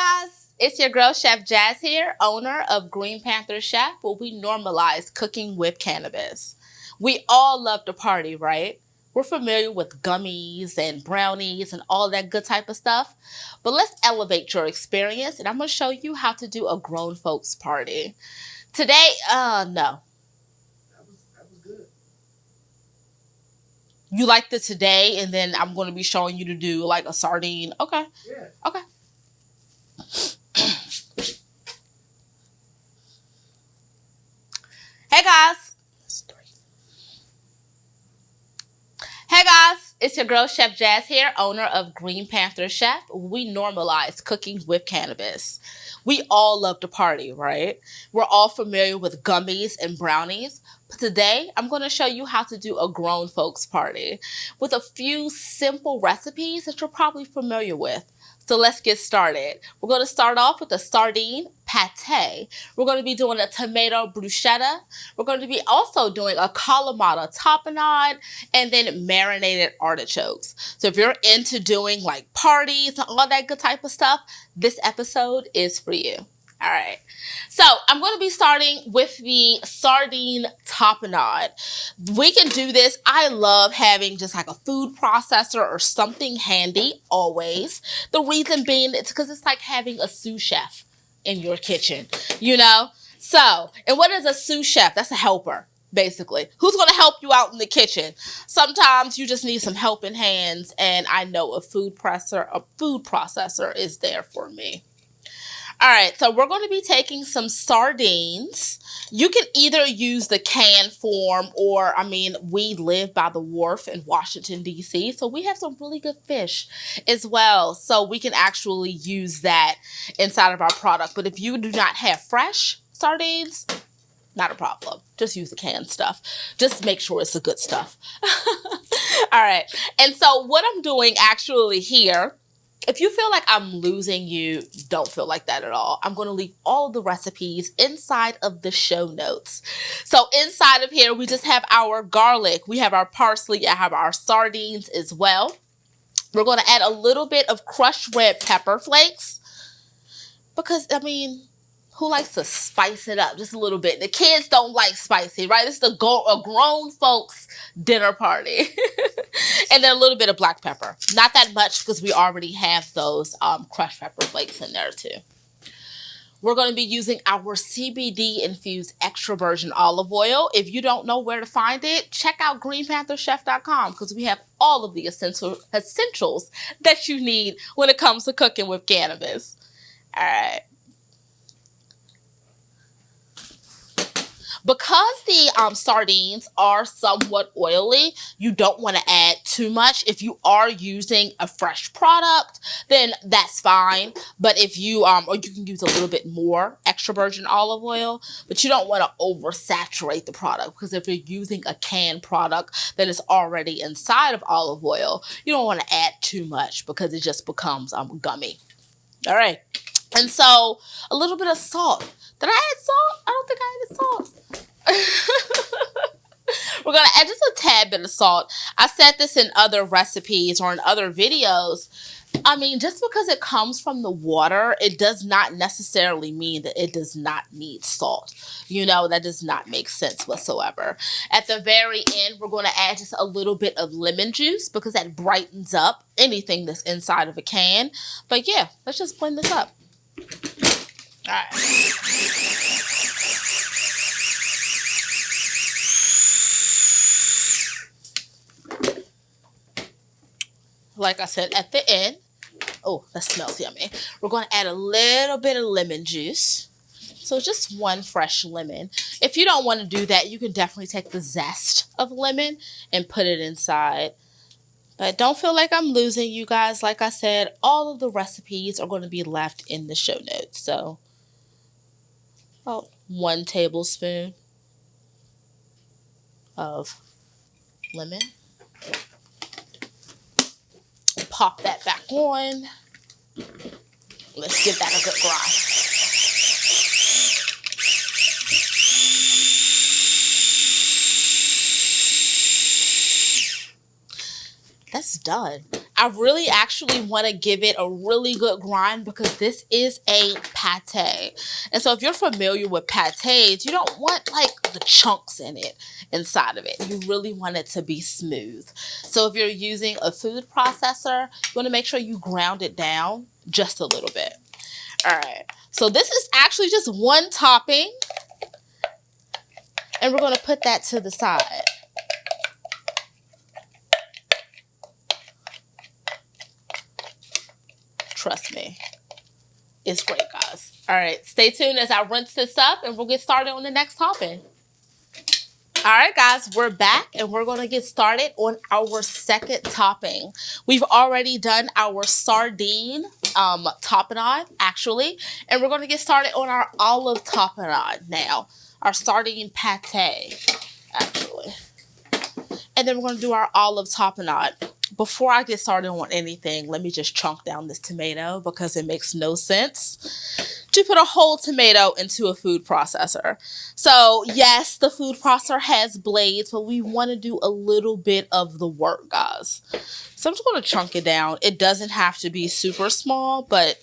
guys, it's your girl Chef Jazz here, owner of Green Panther Chef, where we normalize cooking with cannabis. We all love to party, right? We're familiar with gummies and brownies and all that good type of stuff. But let's elevate your experience, and I'm going to show you how to do a grown folks party. Today, no. That was good. You like the today, and then I'm going to be showing you to do like a sardine. Okay. Yeah. Okay. Hey guys. Hey guys, it's your girl Chef Jazz here, owner of Green Panther Chef. We normalize cooking with cannabis. We all love to party, right? We're all familiar with gummies and brownies. But today, I'm going to show you how to do a grown folks party with a few simple recipes that you're probably familiar with. So let's get started. We're going to start off with a sardine pate. We're going to be doing a tomato bruschetta. We're going to be also doing a calamata tapenade and then marinated artichokes. So if you're into doing like parties and all that good type of stuff, this episode is for you. All right, so I'm going to be starting with the sardine tapenade. We can do this. I love having just like a food processor or something handy always. The reason being it's because it's like having a sous chef in your kitchen, you know? So, and what is a sous chef? That's a helper, basically. Who's going to help you out in the kitchen? Sometimes you just need some helping hands, and I know a food processor is there for me. All right, so we're going to be taking some sardines. You can either use the can form or, we live by the wharf in Washington, D.C., so we have some really good fish as well. So we can actually use that inside of our product. But if you do not have fresh sardines, not a problem. Just use the canned stuff. Just make sure it's the good stuff. All right, and so what I'm doing actually here, if you feel like I'm losing you, don't feel like that at all. I'm going to leave all of the recipes inside of the show notes. So inside of here, we just have our garlic. We have our parsley. I have our sardines as well. We're going to add a little bit of crushed red pepper flakes because, who likes to spice it up just a little bit? The kids don't like spicy, right? This is a grown folks dinner party. And then a little bit of black pepper. Not that much because we already have those crushed pepper flakes in there too. We're going to be using our CBD infused extra virgin olive oil. If you don't know where to find it, check out greenpantherchef.com because we have all of the essentials that you need when it comes to cooking with cannabis. All right. Because the sardines are somewhat oily, you don't want to add too much. If you are using a fresh product, then that's fine. But if you, or you can use a little bit more extra virgin olive oil, but you don't want to oversaturate the product because if you're using a canned product that is already inside of olive oil, you don't want to add too much because it just becomes gummy. All right. And so a little bit of salt. Did I add salt? I don't think I added salt. We're going to add just a tad bit of salt. I said this in other recipes or in other videos. Just because it comes from the water, it does not necessarily mean that it does not need salt. That does not make sense whatsoever. At the very end, we're going to add just a little bit of lemon juice because that brightens up anything that's inside of a can. But yeah, let's just blend this up. All right. Like I said, at the end, oh, that smells yummy. We're going to add a little bit of lemon juice. So just one fresh lemon. If you don't want to do that, you can definitely take the zest of lemon and put it inside. But don't feel like I'm losing you guys. Like I said, all of the recipes are going to be left in the show notes. So about 1 tablespoon of lemon. Pop that back on. Let's give that a good grind. That's done. I really actually want to give it a really good grind because this is a pate. And so if you're familiar with pates, you don't want like the chunks in it inside of it. You really want it to be smooth. So if you're using a food processor, you want to make sure you ground it down just a little bit. All right. So this is actually just one topping. And we're going to put that to the side. Trust me. It's great, guys. All right. Stay tuned as I rinse this up and we'll get started on the next topping. All right, guys, we're back and we're going to get started on our second topping. We've already done our sardine tapenade, actually, and we're going to get started on our olive tapenade now. Our sardine pate, actually. And then we're going to do our olive tapenade. Before I get started on anything, let me just chunk down this tomato because it makes no sense to put a whole tomato into a food processor. So yes, the food processor has blades, but we want to do a little bit of the work, guys. So I'm just going to chunk it down. It doesn't have to be super small, but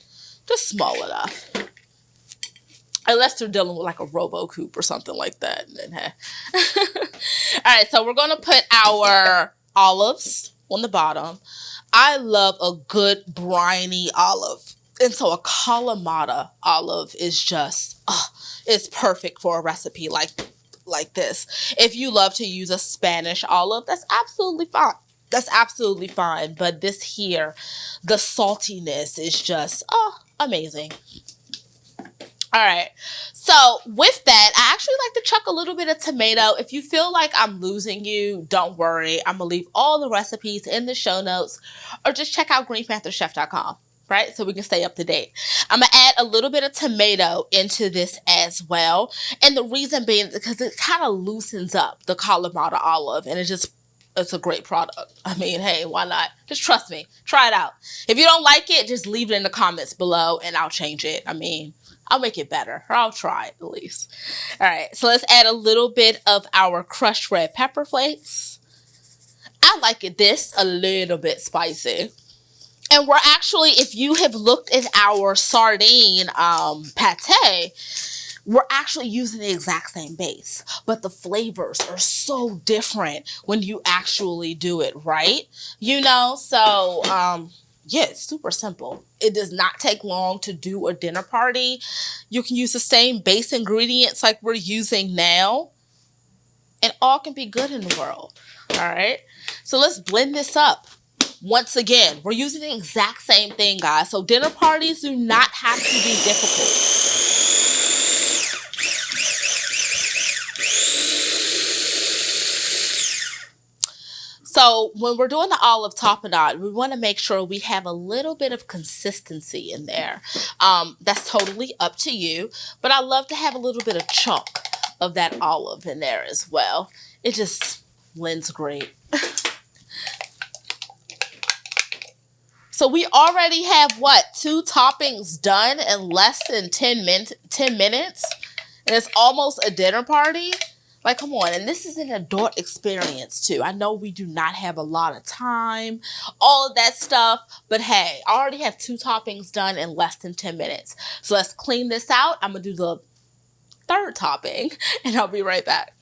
just small enough. Unless they're dealing with like a RoboCoupe or something like that. Then, hey. All right, so we're going to put our olives on the bottom. I love a good briny olive. And so a Kalamata olive is just, it's perfect for a recipe like this. If you love to use a Spanish olive, that's absolutely fine. That's absolutely fine. But this here, the saltiness is just, amazing. All right, so with that, I actually like to chuck a little bit of tomato. If you feel like I'm losing you, don't worry. I'm going to leave all the recipes in the show notes or just check out greenpantherchef.com, right? So we can stay up to date. I'm going to add a little bit of tomato into this as well. And the reason being because it kind of loosens up the Kalamata olive and it's a great product. I mean, hey, why not? Just trust me. Try it out. If you don't like it, just leave it in the comments below and I'll change it. I mean, I'll make it better, or I'll try it at least. All right, so let's add a little bit of our crushed red pepper flakes. I like this a little bit spicy. And we're actually, if you have looked at our sardine pate, we're actually using the exact same base, but the flavors are so different when you actually do it right, so yeah, it's super simple. It does not take long to do a dinner party. You can use the same base ingredients like we're using now, and all can be good in the world. All right, so let's blend this up. Once again, we're using the exact same thing, guys. So dinner parties do not have to be difficult. So when we're doing the olive tapenade, we want to make sure we have a little bit of consistency in there. That's totally up to you, but I love to have a little bit of chunk of that olive in there as well. It just blends great. So we already have, 2 toppings done in less than 10 minutes? And it's almost a dinner party? Like, come on. And this is an adult experience, too. I know we do not have a lot of time, all of that stuff. But, hey, I already have 2 toppings done in less than 10 minutes. So let's clean this out. I'm going to do the 3rd topping, and I'll be right back.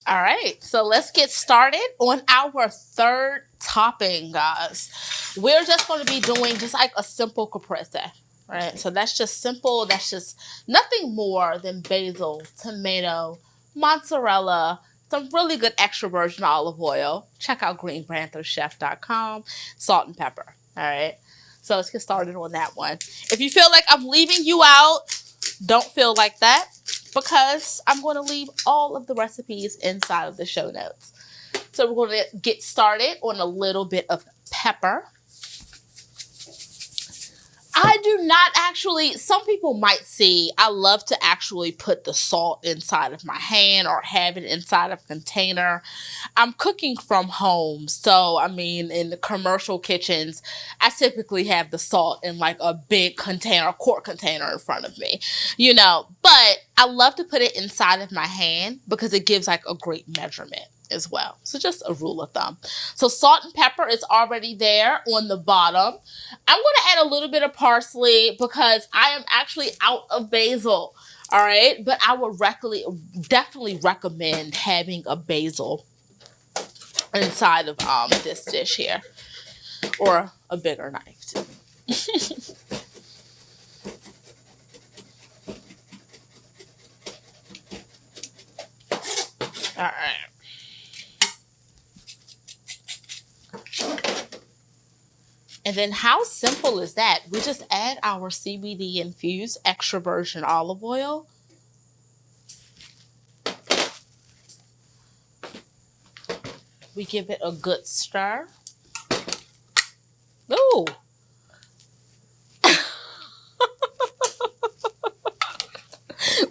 All right. So let's get started on our 3rd topping, guys. We're just going to be doing just like a simple caprese. Right? So that's just simple. That's just nothing more than basil, tomato, mozzarella, some really good extra virgin olive oil. Check out greenpantherchef.com, salt and pepper. All right. So let's get started on that one. If you feel like I'm leaving you out, don't feel like that because I'm going to leave all of the recipes inside of the show notes. So we're going to get started on a little bit of pepper. I do not actually, some people might see, I love to actually put the salt inside of my hand or have it inside of a container. I'm cooking from home, so I mean, in the commercial kitchens, I typically have the salt in like a big container, a quart container in front of me, but I love to put it inside of my hand because it gives like a great measurement. as well. So just a rule of thumb. So salt and pepper is already there on the bottom. I'm going to add a little bit of parsley because I am actually out of basil. All right. But I would definitely recommend having a basil inside of this dish here, or a bigger knife too. All right. And then how simple is that? We just add our CBD infused extra virgin olive oil. We give it a good stir. Ooh.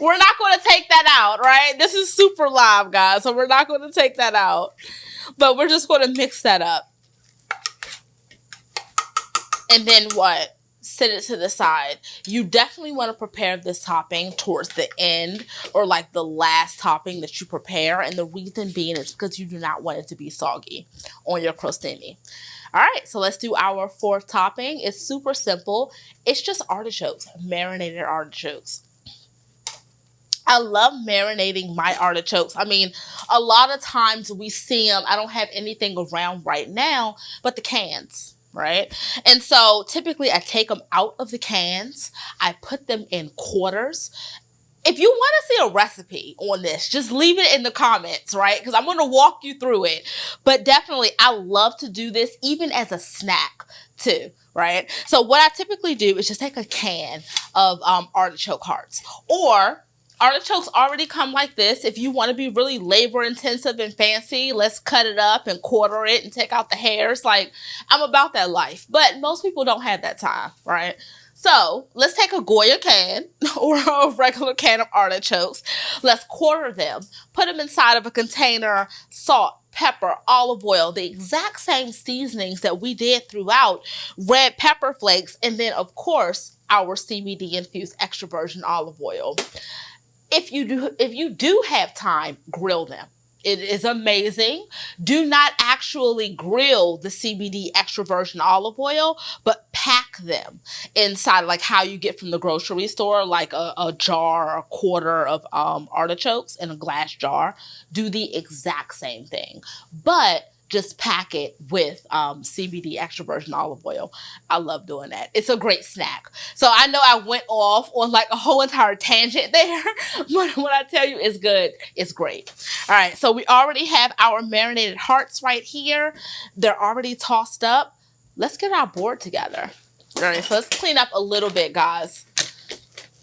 We're not going to take that out, right? This is super live, guys, so we're not going to take that out. But we're just going to mix that up. And then what? Set it to the side. You definitely want to prepare this topping towards the end, or like the last topping that you prepare. And the reason being is because you do not want it to be soggy on your crostini. All right, so let's do our fourth topping. It's super simple. It's just artichokes, marinated artichokes. I love marinating my artichokes. I mean, a lot of times we see them. I don't have anything around right now, but the cans, right? And so typically I take them out of the cans. I put them in quarters. If you want to see a recipe on this, just leave it in the comments, right? Because I'm going to walk you through it. But definitely, I love to do this even as a snack too, right? So what I typically do is just take a can of artichoke hearts, or artichokes already come like this. If you want to be really labor intensive and fancy, let's cut it up and quarter it and take out the hairs. Like, I'm about that life, but most people don't have that time, right? So let's take a Goya can or a regular can of artichokes. Let's quarter them, put them inside of a container, salt, pepper, olive oil, the exact same seasonings that we did throughout, red pepper flakes, and then of course our CBD infused extra virgin olive oil. If you do have time, grill them. It is amazing. Do not actually grill the CBD extra virgin olive oil, but pack them inside, like how you get from the grocery store, like a jar, a quarter of artichokes in a glass jar. Do the exact same thing, but just pack it with CBD extra virgin olive oil. I love doing that. It's a great snack. So I know I went off on like a whole entire tangent there, but when I tell you it's good, it's great. All right, so we already have our marinated hearts right here. They're already tossed up. Let's get our board together. All right, so let's clean up a little bit, guys,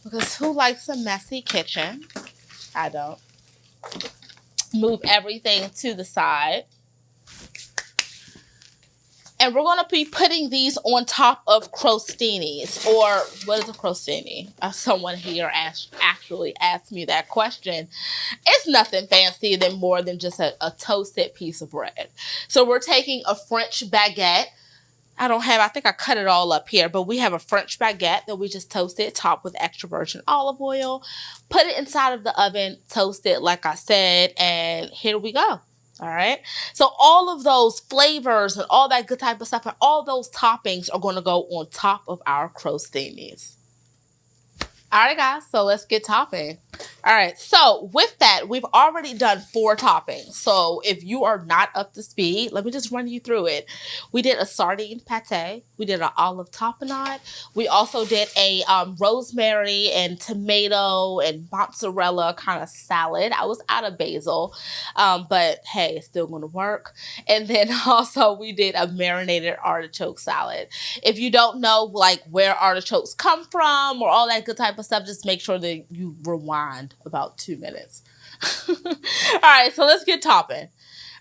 because who likes a messy kitchen? I don't. Move everything to the side. And we're going to be putting these on top of crostinis, or what is a crostini? Someone here actually asked me that question. It's nothing fancy more than just a toasted piece of bread. So we're taking a French baguette. I think I cut it all up here, but we have a French baguette that we just toasted, topped with extra virgin olive oil. Put it inside of the oven, toast it like I said, and here we go. All right. So all of those flavors and all that good type of stuff and all those toppings are going to go on top of our crostinis. All right, guys. So let's get topping. All right. So with that, we've already done 4 toppings. So if you are not up to speed, let me just run you through it. We did a sardine pate. We did an olive tapenade. We also did a rosemary and tomato and mozzarella kind of salad. I was out of basil, but hey, it's still going to work. And then also we did a marinated artichoke salad. If you don't know like where artichokes come from or all that good type of stuff, just make sure that you rewind about 2 minutes. All right, so let's get topping.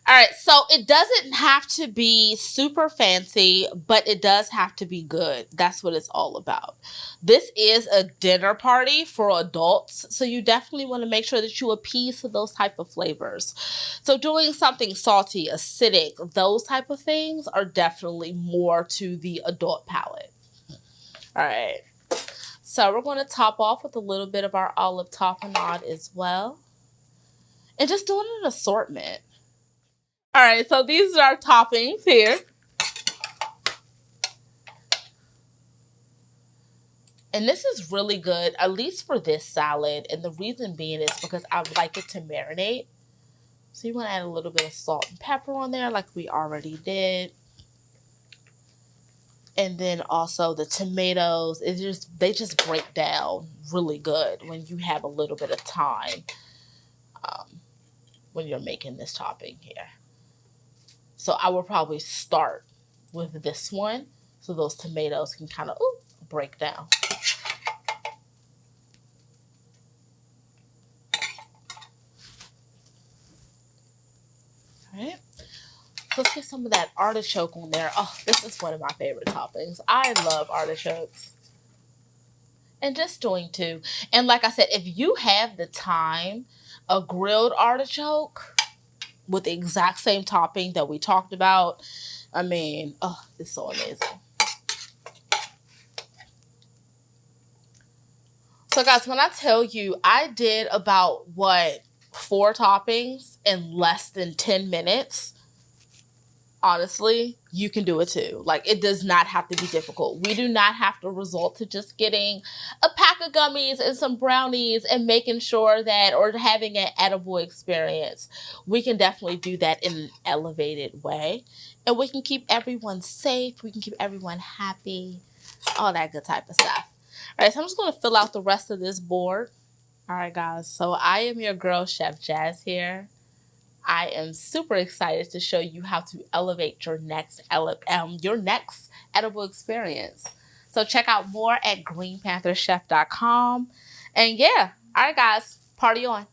All right, so it doesn't have to be super fancy, but it does have to be good. That's what it's all about. This is a dinner party for adults, so you definitely want to make sure that you appease to those type of flavors. So doing something salty, acidic, those type of things are definitely more to the adult palate. All right. So we're going to top off with a little bit of our olive tapenade as well. And just doing an assortment. All right, so these are our toppings here. And this is really good, at least for this salad. And the reason being is because I like it to marinate. So you want to add a little bit of salt and pepper on there like we already did. And then also the tomatoes, they just break down really good when you have a little bit of time when you're making this topping here. So I will probably start with this one so those tomatoes can kind of break down. All right. So let's get some of that artichoke on there. Oh, this is one of my favorite toppings. I love artichokes. And just doing two. And like I said, if you have the time, a grilled artichoke with the exact same topping that we talked about, I mean, oh, it's so amazing. So guys, when I tell you I did about 4 toppings in less than 10 minutes, honestly, you can do it too. Like, it does not have to be difficult. We do not have to resort to just getting a pack of gummies and some brownies and making sure that, or having an edible experience. We can definitely do that in an elevated way. And we can keep everyone safe. We can keep everyone happy. All that good type of stuff. All right, so I'm just going to fill out the rest of this board. All right, guys. So I am your girl, Chef Jazz here. I am super excited to show you how to elevate your next edible experience. So check out more at greenpantherchef.com. And yeah, all right, guys, party on.